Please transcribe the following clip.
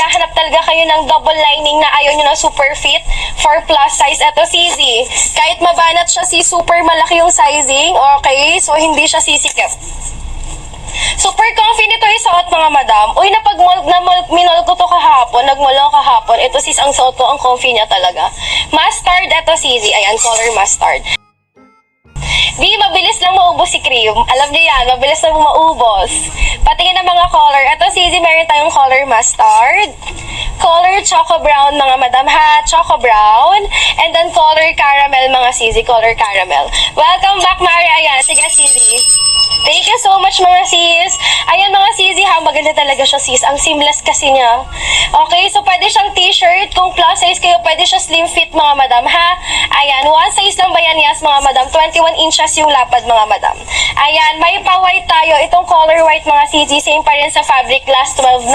naghahanap talaga kayo ng double lining na ayaw nyo ng super fit for plus size, eto CZ. Kahit mabanat siya, super malaki yung sizing, okay? So, hindi siya sisikip. Super comfy nito isuot mga madam. Uy, minol ko to kahapon, nagmall ako kahapon. Ito sis, ang suot ko, ang comfy niya talaga. Mustard, ito CZ. Ayan, color mustard. Di, mabilis lang maubos si cream. Alam niyo yan, mabilis lang maubos. Patingin ng mga color. Ito CZ, meron tayong color mustard. Color choco brown mga madam ha, choco brown. And then color caramel mga CZ, color caramel. Welcome back Mari, ayan. Sige CZ. Thank you so much mga sis. Ayan mga sis, ha, maganda talaga siya sis. Ang seamless kasi niya. Okay, so pwede siyang t-shirt. Kung plus size kayo, pwede siya slim fit mga madam ha. Ayan, one size lang ba yan yes mga madam? 21 inches yung lapad mga madam. Ayan, may pa-white tayo. Itong color white mga sis, same pa rin sa fabric last 12.9.